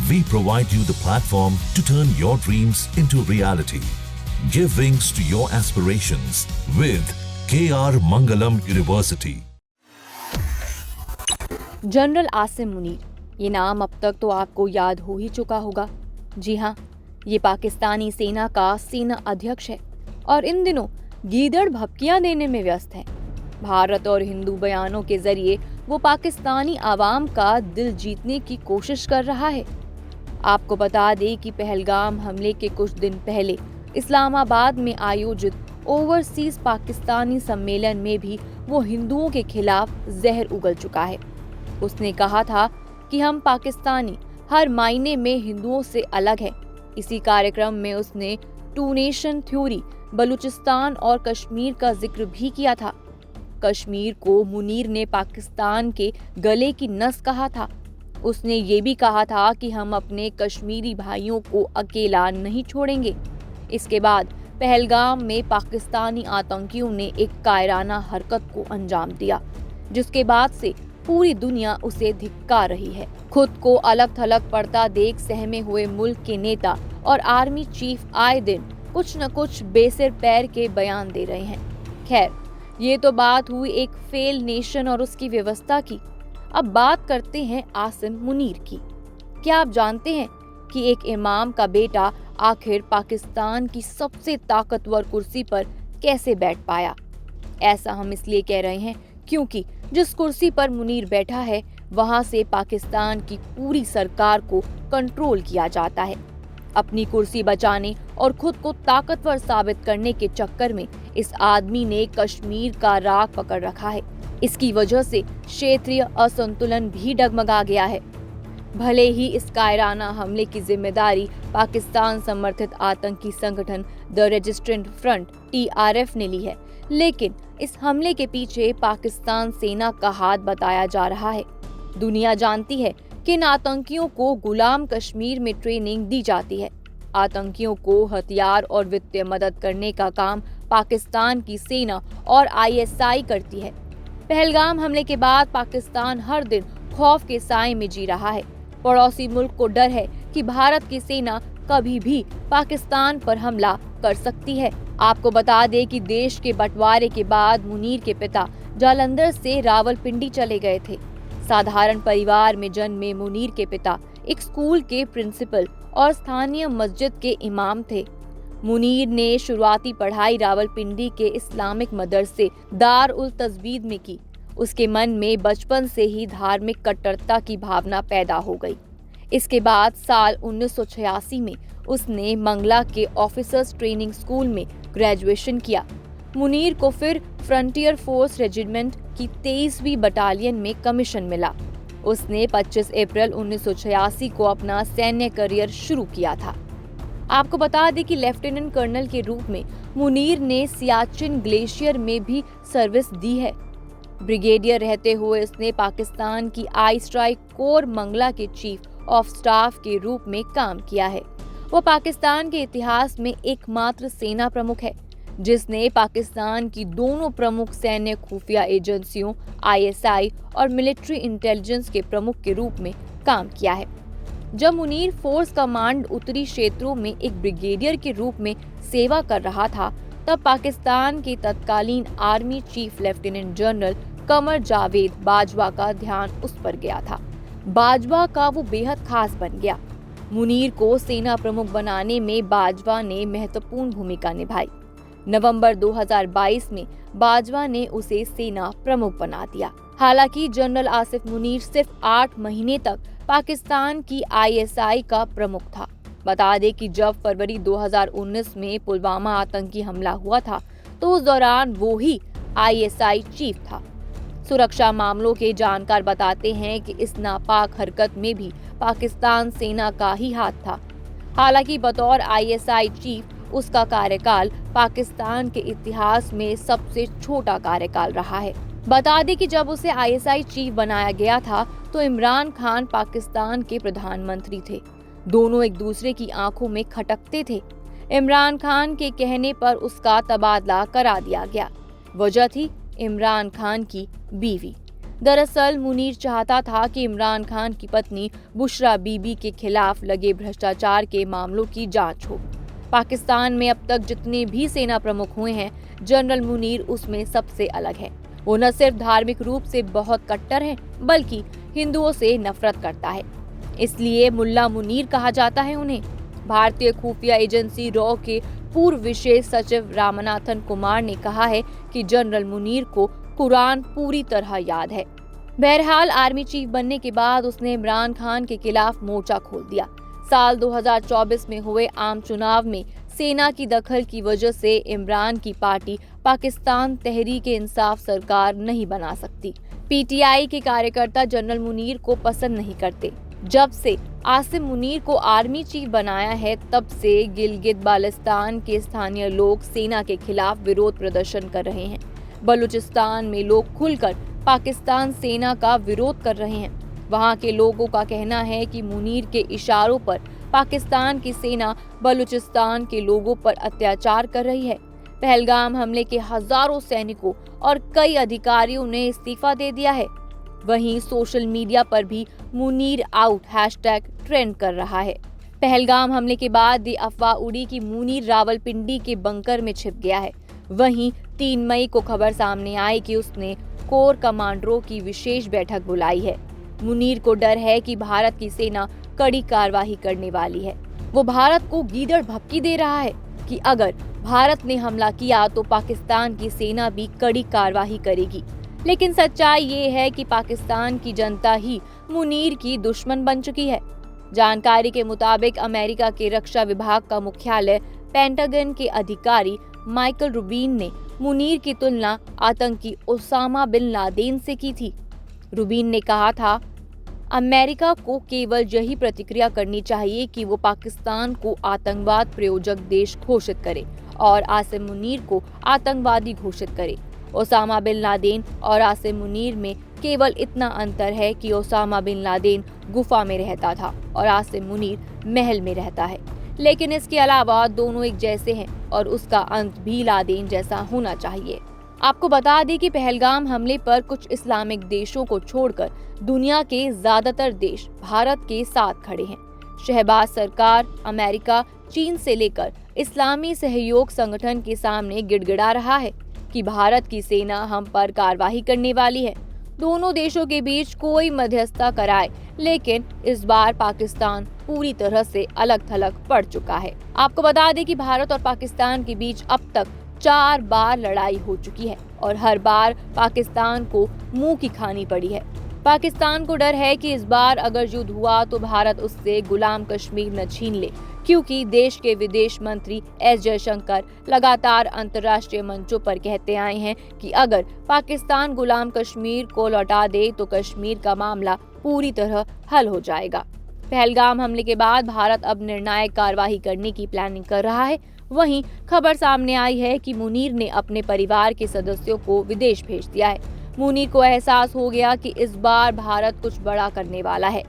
We provide you the platform to turn your dreams into reality. Give wings to your aspirations with KR Mangalam University. General Asim Munir, ये नाम अब तक तो आपको याद हो ही चुका होगा। जी हाँ, ये पाकिस्तानी सेना का सेना अध्यक्ष है और इन दिनों गीदड़ भपकियां देने में व्यस्त है। भारत और हिंदू बयानों के जरिए वो पाकिस्तानी आवाम का दिल जीतने की कोशिश कर रहा है। आपको बता दें कि पहलगाम हमले के कुछ दिन पहले इस्लामाबाद में आयोजित ओवरसीज पाकिस्तानी सम्मेलन में भी वो हिंदुओं के खिलाफ जहर उगल चुका है। उसने कहा था कि हम पाकिस्तानी हर मायने में हिंदुओं से अलग है। इसी कार्यक्रम में उसने टू नेशन थ्योरी, बलूचिस्तान और कश्मीर का जिक्र भी किया था। कश्मीर को मुनीर ने पाकिस्तान के गले की नस कहा था। उसने ये भी कहा था कि हम अपने कश्मीरी भाइयों को अकेला नहीं छोड़ेंगे। इसके बाद पहलगाम में पाकिस्तानी आतंकियों ने एक कायराना हरकत को अंजाम दिया, जिसके बाद से पूरी दुनिया उसे धिक्कार रही है। खुद को अलग थलग पड़ता देख सहमे हुए मुल्क के नेता और आर्मी चीफ आए दिन कुछ न कुछ बेसिर पैर के बयान दे रहे हैं। खैर, ये तो बात हुई एक फेल नेशन और उसकी व्यवस्था की। अब बात करते हैं आसिम मुनीर की। क्या आप जानते हैं कि एक इमाम का बेटा आखिर पाकिस्तान की सबसे ताकतवर कुर्सी पर कैसे बैठ पाया? ऐसा हम इसलिए कह रहे हैं क्योंकि जिस कुर्सी पर मुनीर बैठा है, वहां से पाकिस्तान की पूरी सरकार को कंट्रोल किया जाता है। अपनी कुर्सी बचाने और खुद को ताकतवर साबित करने के चक्कर में इस आदमी ने कश्मीर का राग पकड़ रखा है। इसकी वजह से क्षेत्रीय असंतुलन भी डगमगा गया है। भले ही इस कायराना हमले की जिम्मेदारी पाकिस्तान समर्थित आतंकी संगठन द रेजिस्टेंट फ्रंट TRF ने ली है, लेकिन इस हमले के पीछे पाकिस्तान सेना का हाथ बताया जा रहा है। दुनिया जानती है कि इन आतंकियों को गुलाम कश्मीर में ट्रेनिंग दी जाती है। आतंकियों को हथियार और वित्तीय मदद करने का काम पाकिस्तान की सेना और ISI करती है। पहलगाम हमले के बाद पाकिस्तान हर दिन खौफ के साए में जी रहा है। पड़ोसी मुल्क को डर है कि भारत की सेना कभी भी पाकिस्तान पर हमला कर सकती है। आपको बता दें कि देश के बंटवारे के बाद मुनीर के पिता जालंधर से रावलपिंडी चले गए थे। साधारण परिवार में जन्मे मुनीर के पिता एक स्कूल के प्रिंसिपल और स्थानीय मस्जिद के इमाम थे। मुनीर ने शुरुआती पढ़ाई रावलपिंडी के इस्लामिक मदरसे दार उल तजवीद में की। उसके मन में बचपन से ही धार्मिक कट्टरता की भावना पैदा हो गई। इसके बाद साल 1986 में उसने मंगला के ऑफिसर्स ट्रेनिंग स्कूल में ग्रेजुएशन किया। मुनीर को फिर फ्रंटियर फोर्स रेजिमेंट की 23वीं बटालियन में कमीशन मिला। उसने 25 अप्रैल 1986 को अपना सैन्य करियर शुरू किया था। आपको बता दें कि लेफ्टिनेंट कर्नल के रूप में मुनीर ने सियाचिन ग्लेशियर में भी सर्विस दी है। ब्रिगेडियर रहते हुए उसने पाकिस्तान की आई स्ट्राइक कोर मंगला के चीफ ऑफ स्टाफ के रूप में काम किया है। वो पाकिस्तान के इतिहास में एकमात्र सेना प्रमुख है जिसने पाकिस्तान की दोनों प्रमुख सैन्य खुफिया एजेंसियों ISI और मिलिट्री इंटेलिजेंस के प्रमुख के रूप में काम किया है। जब मुनीर फोर्स कमांड उत्तरी क्षेत्रों में एक ब्रिगेडियर के रूप में सेवा कर रहा था, तब पाकिस्तान के तत्कालीन army chief lieutenant general Qamar Javed Bajwa का ध्यान उस पर गया था। बाजवा का वो बेहद खास बन गया। मुनीर को सेना प्रमुख बनाने में बाजवा ने महत्वपूर्ण भूमिका निभाई। नवंबर 2022 में बाजवा ने उसे सेना प्रमुख बना दिया। हालांकि जनरल आसिफ मुनीर सिर्फ 8 महीने तक पाकिस्तान की ISI का प्रमुख था। बता दें कि जब फरवरी 2019 में पुलवामा आतंकी हमला हुआ था, तो उस दौरान वो ही ISI चीफ था। सुरक्षा मामलों के जानकार बताते हैं कि इस नापाक हरकत में भी पाकिस्तान सेना का ही हाथ था। हालांकि बतौर ISI चीफ उसका कार्यकाल पाकिस्तान के इतिहास में सबसे छोटा कार्यकाल रहा है। बता दें कि जब उसे ISI चीफ बनाया गया था, तो इमरान खान पाकिस्तान के प्रधानमंत्री थे। दोनों एक दूसरे की आंखों में खटकते थे। इमरान खान के कहने पर उसका तबादला करा दिया गया। वजह थी इमरान खान की बीवी। दरअसल मुनीर चाहता था कि इमरान खान की पत्नी बुशरा बीबी के खिलाफ लगे भ्रष्टाचार के मामलों की जांच हो। पाकिस्तान में अब तक जितने भी सेना प्रमुख हुए हैं, जनरल मुनीर उसमें सबसे अलग है। वो न सिर्फ धार्मिक रूप से बहुत कट्टर है, बल्कि हिंदुओं से नफरत करता है। इसलिए मुल्ला मुनीर कहा जाता है उन्हें। भारतीय खुफिया एजेंसी रॉ के पूर्व विशेष सचिव रामनाथन कुमार ने कहा है कि जनरल मुनीर को कुरान पूरी तरह याद है। बहरहाल आर्मी चीफ बनने के बाद उसने इमरान खान के खिलाफ मोर्चा खोल दिया। साल 2024 में हुए आम चुनाव में सेना की दखल की वजह से इमरान की पार्टी पाकिस्तान तहरीक-ए-इंसाफ सरकार नहीं बना सकती। पीटीआई के कार्यकर्ता जनरल मुनीर को पसंद नहीं करते। जब से आसिम मुनीर को आर्मी चीफ बनाया है, तब से गिलगित बाल्टिस्तान के स्थानीय लोग सेना के खिलाफ विरोध प्रदर्शन कर रहे हैं। बलूचिस्तान में लोग खुलकर पाकिस्तान सेना का विरोध कर रहे हैं। वहां के लोगों का कहना है कि मुनीर के इशारों पर पाकिस्तान की सेना बलूचिस्तान के लोगों पर अत्याचार कर रही है। पहलगाम हमले के हजारों सैनिकों और कई अधिकारियों ने इस्तीफा दे दिया है। वहीं सोशल मीडिया पर भी मुनीर आउट हैशटैग ट्रेंड कर रहा है। पहलगाम हमले के बाद ये अफवाह उड़ी कि मुनीर रावलपिंडी के बंकर में छिप गया है। वहीं 3 मई को खबर सामने आई कि उसने कोर कमांडरों की विशेष बैठक बुलाई है। मुनीर को डर है कि भारत की सेना कड़ी कार्रवाई करने वाली है। वो भारत को गीदड़ भपकी दे रहा है कि अगर भारत ने हमला किया तो पाकिस्तान की सेना भी कड़ी कार्रवाई करेगी। लेकिन सच्चाई ये है कि पाकिस्तान की जनता ही मुनीर की दुश्मन बन चुकी है। जानकारी के मुताबिक अमेरिका के रक्षा विभाग का मुख्यालय पेंटागन के अधिकारी माइकल रूबिन ने मुनीर की तुलना आतंकी ओसामा बिन लादेन से की थी। रूबिन ने कहा था, अमेरिका को केवल यही प्रतिक्रिया करनी चाहिए कि वो पाकिस्तान को आतंकवाद प्रायोजक देश घोषित करे और आसिम मुनीर को आतंकवादी घोषित करे। ओसामा बिन लादेन और आसिम मुनीर में केवल इतना अंतर है कि ओसामा बिन लादेन गुफा में रहता था और आसिम मुनीर महल में रहता है। लेकिन इसके अलावा दोनों एक जैसे हैं और उसका अंत भी लादेन जैसा होना चाहिए। आपको बता दें कि पहलगाम हमले पर कुछ इस्लामिक देशों को छोड़कर दुनिया के ज्यादातर देश भारत के साथ खड़े हैं। शहबाज सरकार अमेरिका, चीन से लेकर इस्लामी सहयोग संगठन के सामने गिड़गिड़ा रहा है कि भारत की सेना हम पर कार्रवाई करने वाली है। दोनों देशों के बीच कोई मध्यस्थता कराए, लेकिन इस बार पाकिस्तान पूरी तरह से अलग थलग पड़ चुका है। आपको बता दें कि भारत और पाकिस्तान के बीच अब तक 4 बार लड़ाई हो चुकी है और हर बार पाकिस्तान को मुंह की खानी पड़ी है। पाकिस्तान को डर है कि इस बार अगर युद्ध हुआ तो भारत उससे गुलाम कश्मीर न छीन ले, क्योंकि देश के विदेश मंत्री एस जयशंकर लगातार अंतर्राष्ट्रीय मंचों पर कहते आए हैं कि अगर पाकिस्तान गुलाम कश्मीर को लौटा दे तो कश्मीर का मामला पूरी तरह हल हो जाएगा। पहलगाम हमले के बाद भारत अब निर्णायक कार्रवाई करने की प्लानिंग कर रहा है। वहीं खबर सामने आई है कि मुनीर ने अपने परिवार के सदस्यों को विदेश भेज दिया है। मुनीर को एहसास हो गया कि इस बार भारत कुछ बड़ा करने वाला है।